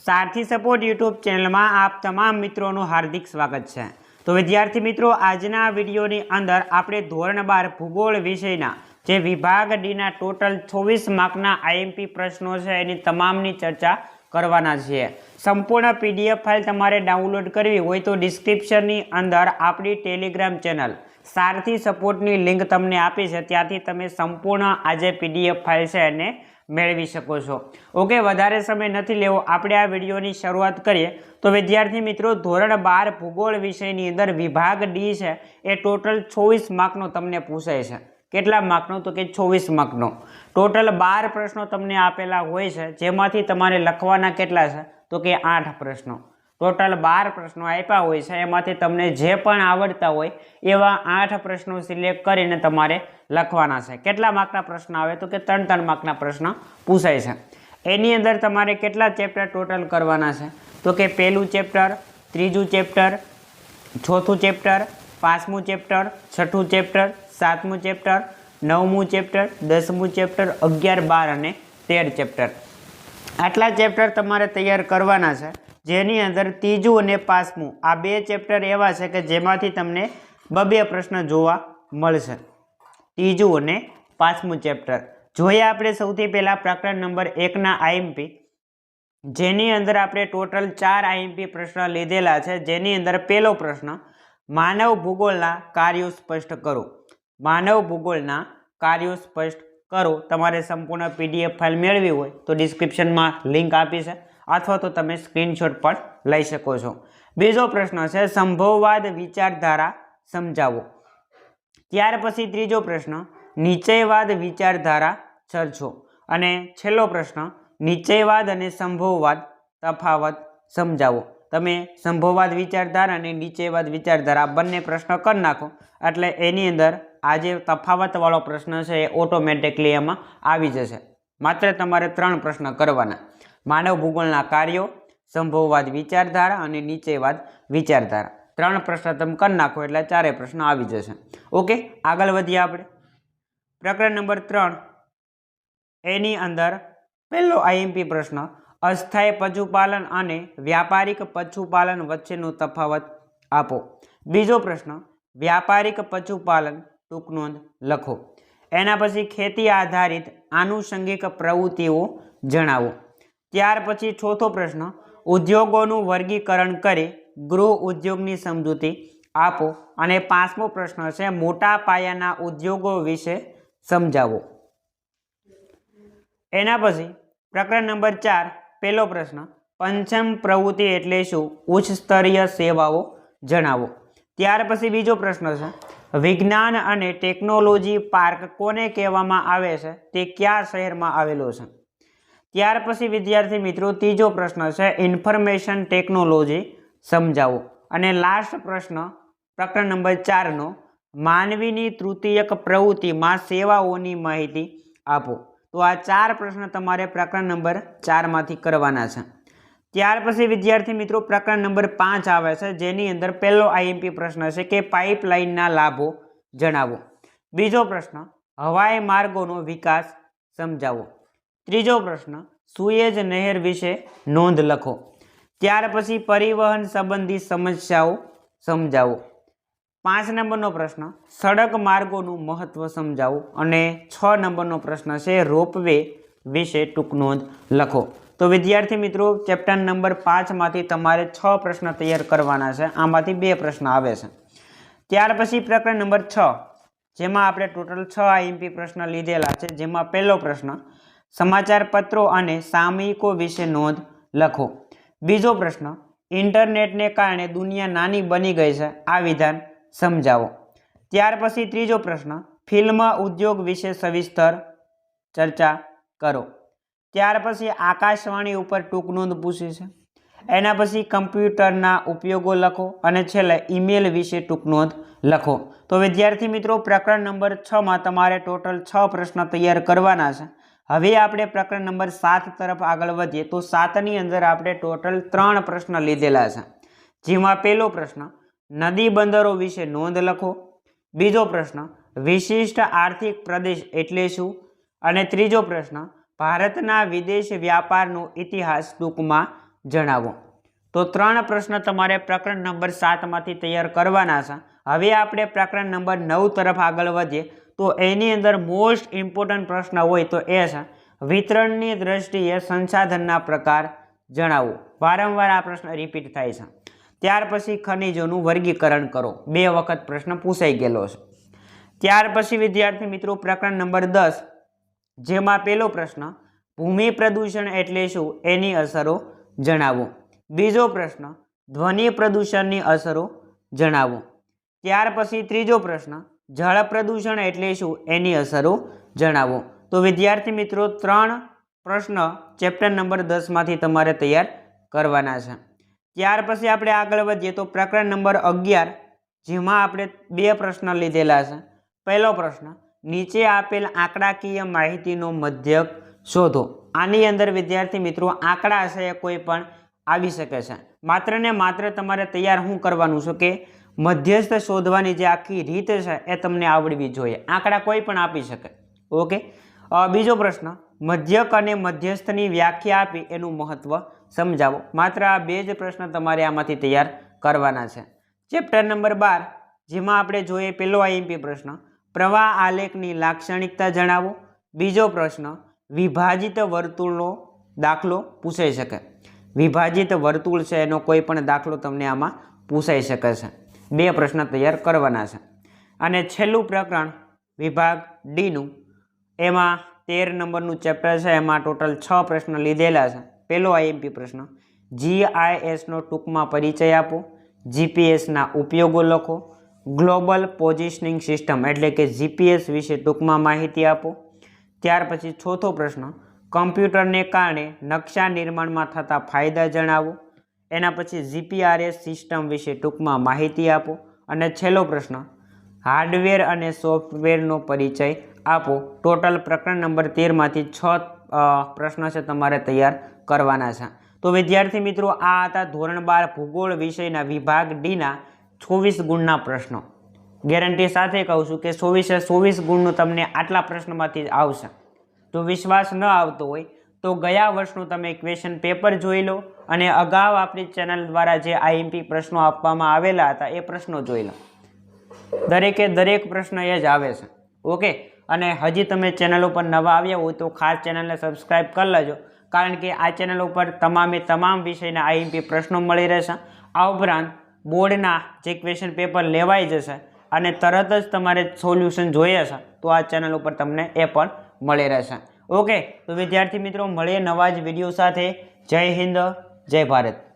सारथी support YouTube channel में आप तमाम मित्रों हार्दिक स्वागत है। तो विद्यार्थी मित्रों, आजना विडियोनी अंदर आपणे धोरण 12 भूगोल विषयना जे विभाग डी ना टोटल 24 मार्कना आईएमपी प्रश्नों है एनी तमामनी चर्चा करवाना छे। संपूर्ण पीडीएफ फाइल तमारे डाउनलॉड करवी होय तो डिस्क्रिप्शननी अंदर आपणी टेलिग्राम चेनल सारथी सपोर्टनी लिंक तमने आपी छे, त्याथी तमे संपूर्ण आज पीडीएफ फाइल छे एने मेळवी शको छो। ओके, वधारे समय नहीं लेवो, आपणे आ विडियोनी शरूआत करीए। तो विद्यार्थी मित्रों, धोरण 12 भूगोल विषयनी अंदर विभाग डी है ए टोटल 24 मार्कनो तमने पूछाय छे। केटला मार्कनो? तो के 24 मार्कनो। टोटल 12 प्रश्नों तमने आपेला होय छे, जेमांथी तमारे लखवाना केटला छे? तो के 8 प्रश्नों। टोटल 12 प्रश्नों आप्या होय छे, एमांथी तमने जे पण आवडता होय एवा 8 प्रश्नों सिलेक्ट करीने तमारे लखवाना छे। केटला मार्कना प्रश्न आवे? तो के 3 मार्कना प्रश्न पूछाय छे। एनी अंदर तमारे केटला चेप्टर टोटल करवाना छे? तो के पहेलुं चेप्टर, त्रीजुं चेप्टर, चौथुं चेप्टर, पांचमुं चेप्टर, छठुं चेप्टर, सातमुं चेप्टर, नवमुं चेप्टर, 10मुं चेप्टर, 11, 12 અને 13 चेप्टर। आटला चेप्टर तमारे तैयार करवाना छे, जेनी अंदर तीजું અને પાંચમું आ 2 चेप्टर एवा छे के जेमांथी तमने 2 प्रश्न जोवा मळशे। तीजું અને પાંચમું चेप्टर जोईए आपणे सौथी पहेला प्रकरण नंबर 1 ना आईएमपी, जेनी अंदर आपणे टोटल 4 आईएमपी प्रश्न लीधेला छे। जेनी अंदर पहेलो प्रश्न, मानव भूगोळना कार्यो स्पष्ट करो। मानव भूगोळना कार्यो स्पष्ट करो। तमारे संपूर्ण पीडीएफ फाइल मेळवी होय तो डिस्क्रिप्शन में लिंक आपी छे, अथवा तो तमे स्क्रीनशॉट पण लई शको छो। बीजो प्रश्न है संभववाद विचारधारा समझावो। त्यार पछी त्रीजो प्रश्न, निश्चयवाद विचारधारा चर्चो। अने छेल्लो प्रश्न, निश्चयवाद अने संभववाद तफावत समझावो। तमे संभववाद विचारधारा अने निश्चयवाद विचारधारा बंने प्रश्न कर नाखो एटले एनी अंदर आज तफावत वाळो प्रश्न है ऑटोमेटिकली एमां आवी जशे। मात्र तमारे 3 प्रश्न करवाना, मानव भूगोळना कार्यो, संभववाद विचारधारा अने निश्चयवाद विचारधारा। 3 प्रश्न तमे कर नाखो एटले 4 प्रश्न आवी जशे। ओके, आगळ वधीए आपणे। प्रकरण नंबर 3 एनी अंदर पहेलो आईएमपी प्रश्न, अस्थायी पशुपालन अने व्यापारिक पशुपालन वच्चेनो तफावत आपो। बीजो प्रश्न, व्यापारिक पशुपालन टूंक नोंध लखो। एना पछी खेती आधारित आनुषंगिक प्रवृत्तिओ जणावो। त्यार पछी चौथो प्रश्न, उद्योगोनुं वर्गीकरण करी गृह उद्योगनी समजूती आपो। अने 5मो प्रश्न है मोटा पायाना उद्योगों विषे समझावो। एना पछी प्रकरण नंबर 4 पहेलो प्रश्न, पंचम प्रवृत्ति एटले शुं? उच्च स्तरीय सेवाओ जणावो। त्यार पछी बीजो प्रश्न है विज्ञान अने टेक्नोलॉजी पार्क कोने कहेवामां आवे छे? ते क्या शहर में आवेलो छे? त्यार पछी विद्यार्थी मित्रों तीजो प्रश्न है इन्फॉर्मेशन टेक्नोलॉजी समझावो। अने लास्ट प्रश्न प्रकरण नंबर 4 नो, मानवीनी तृतीयक प्रवृत्ति में सेवाओनी माहिती आपो। तो आ 4 प्रश्न तमारे प्रकरण नंबर 4 मांथी करवाना छे। त्यार पछी विद्यार्थी मित्रों प्रकरण नंबर 5 आवे छे, जेनी अंदर पहेलो आईएमपी प्रश्न है कि पाइपलाइनना लाभो जणावो। बीजो प्रश्न, हवाई मार्गोनो विकास समझावो। त्रीजो प्रश्न, सुएज नहेर विषे नोंध लखो। त्यार पछी परिवहन संबंधी समस्याओ समझावो। 5 नंबरनो प्रश्न, सड़क मार्गोनुं महत्व समझावो। अने 6 नंबरनो प्रश्न है रोपवे विषे टूंक नोंध लखो। तो विद्यार्थी मित्रों चेप्टर नंबर 5 मांथी तमारे 6 प्रश्न तैयार करवाना है। आमांथी 2 प्रश्न आवे छे। त्यार पछी प्रकरण नंबर 6 जेमां आपणे टोटल 6 आईएमपी प्रश्न लीधेला छे। जेमां पहेलो प्रश्न, समाचार पत्रों अने सामयिको विषे नोंध लखो। बीजो प्रश्न, इंटरनेट ने कारणे दुनिया नानी बनी गई है, आ विधान समझावो। त्यार पछी त्रीजो प्रश्न, फिल्म उद्योग विषे सविस्तर चर्चा करो। त्यार पछी आकाशवाणी उपर टूंक नोंध पूछी छे। एना पछी कम्प्यूटरना उपयोगो लखो। अने छेल्ले ईमेल विषे टूंक नोंध लखो। तो विद्यार्थी मित्रों प्रकरण नंबर 6 में तमारे टोटल 6 प्रश्न तैयार करवाना छे। हवे आपणे प्रकरण नंबर 7 तरफ आगळ वधीए। तो 7 अंदर आपणे टोटल 3 प्रश्न लीधेला छे, जेमां पहेलो प्रश्न, नदी बंदरो विषे नोंध लखो। बीजो प्रश्न, विशिष्ट आर्थिक प्रदेश एटले शुं? अने त्रीजो प्रश्न, भारतना विदेश व्यापारनो इतिहास टूंकमां જણાવો। તો 3 પ્રશ્ન તમારે પ્રકરણ નંબર 7 માંથી તૈયાર કરવાના છે। હવે આપણે પ્રકરણ નંબર 9 તરફ આગળ વધીએ તો એની અંદર મોસ્ટ ઇમ્પોર્ટન્ટ પ્રશ્ન હોય તો એ છે વિતરણની દ્રષ્ટિએ સંસાધનના પ્રકાર જણાવો। વારંવાર આ પ્રશ્ન રિપીટ થાય છે। ત્યાર પછી ખનિજોનું વર્ગીકરણ કરો, 2 વખત પ્રશ્ન પૂછાઈ ગયેલો છે। ત્યાર પછી વિદ્યાર્થી મિત્રો પ્રકરણ નંબર 10 જેમાં પહેલો પ્રશ્ન ભૂમિ પ્રદૂષણ એટલે શું એની અસરો જણાવો। બીજો પ્રશ્ન ધ્વનિ પ્રદૂષણની અસરો જણાવો। ત્યાર પછી ત્રીજો પ્રશ્ન જળ પ્રદૂષણ એટલે શું એની અસરો જણાવો। તો વિદ્યાર્થી મિત્રો 3 પ્રશ્ન ચેપ્ટર નંબર 10 માંથી તમારે તૈયાર કરવાના છે। ત્યાર પછી આપણે આગળ વધીએ તો પ્રકરણ નંબર 11 જેમાં આપણે 2 પ્રશ્ન લીધેલા છે। પહેલો પ્રશ્ન નીચે આપેલ આંકડાકીય માહિતીનો મધ્યક શોધો। આની અંદર વિદ્યાર્થી મિત્રો આંકડા છે એ કોઈ પણ આવી શકે છે, માત્ર ને માત્ર તમારે તૈયાર શું કરવાનું છે કે મધ્યસ્થ શોધવાની જે આખી રીત છે એ તમને આવડવી જોઈએ। આંકડા કોઈ પણ આપી શકે। ઓકે, બીજો પ્રશ્ન મધ્યક અને મધ્યસ્થની વ્યાખ્યા આપી એનું મહત્વ સમજાવો। માત્ર આ 2 જ પ્રશ્ન તમારે આમાંથી તૈયાર કરવાના છે। ચેપ્ટર નંબર 12 જેમાં આપણે જોઈએ પહેલો આઈએમપી પ્રશ્ન પ્રવાહ આલેખની લાક્ષણિકતા જણાવો। બીજો પ્રશ્ન વિભાજિત વર્તુળનો દાખલો પૂછાઈ શકે। વિભાજિત વર્તુળ છે એનો કોઈ પણ દાખલો તમને આમાં પૂછાઈ શકે છે। 2 પ્રશ્ન તૈયાર કરવાના છે। અને છેલ્લું પ્રકરણ વિભાગ ડીનું એમાં 13 નંબરનું ચેપ્ટર છે, એમાં ટોટલ 6 પ્રશ્ન લીધેલા છે। પહેલો આઈએમપી પ્રશ્ન જીઆઈએસનો ટૂંકમાં પરિચય આપો। જીપીએસના ઉપયોગો લખો। ગ્લોબલ પોઝિશનિંગ સિસ્ટમ એટલે કે જીપીએસ વિશે ટૂંકમાં માહિતી આપો। ત્યાર પછી ચોથો પ્રશ્ન કમ્પ્યુટરને કારણે નકશા નિર્માણમાં થતા ફાયદા જણાવો। એના પછી જીપીઆરએસ સિસ્ટમ વિશે ટૂંકમાં માહિતી આપો। અને છેલ્લો પ્રશ્ન હાર્ડવેર અને સોફ્ટવેરનો પરિચય આપો। ટોટલ પ્રકરણ નંબર 13 માંથી 6 પ્રશ્ન છે તમારે તૈયાર કરવાના છે। તો વિદ્યાર્થી મિત્રો આ હતા ધોરણ 12 ભૂગોળ વિષયના વિભાગ ડીના 24 ગુણના પ્રશ્નો। ગેરંટી સાથે કહું છું કે 24 ગુણનું તમને આટલા પ્રશ્નમાંથી જ આવશે। જો વિશ્વાસ ન આવતો હોય તો ગયા વર્ષનું તમે ક્વેશ્ચન પેપર જોઈ લો અને અગાઉ આપણી ચેનલ દ્વારા જે આઈએમપી પ્રશ્નો આપવામાં આવેલા હતા એ પ્રશ્નો જોઈ લો। દરેકે દરેક પ્રશ્ન એ જ આવે છે। ઓકે, અને હજી તમે ચેનલ ઉપર નવા આવ્યા હોય તો ખાસ ચેનલને સબસ્ક્રાઈબ કરી લેજો, કારણ કે આ ચેનલ ઉપર તમામ વિષયના આઈએમપી પ્રશ્નો મળી રહેશે। આ ઉપરાંત બોર્ડના જે ક્વેશ્ચન પેપર લેવાઈ જશે અને તરત જ તમારે સોલ્યુશન જોઈએ છે તો આ ચેનલ ઉપર તમને એ પણ મળી રહેશે। ઓકે, તો વિદ્યાર્થી મિત્રો મળીએ નવા જ વિડીયો સાથે। જય હિન્દ, જય ભારત।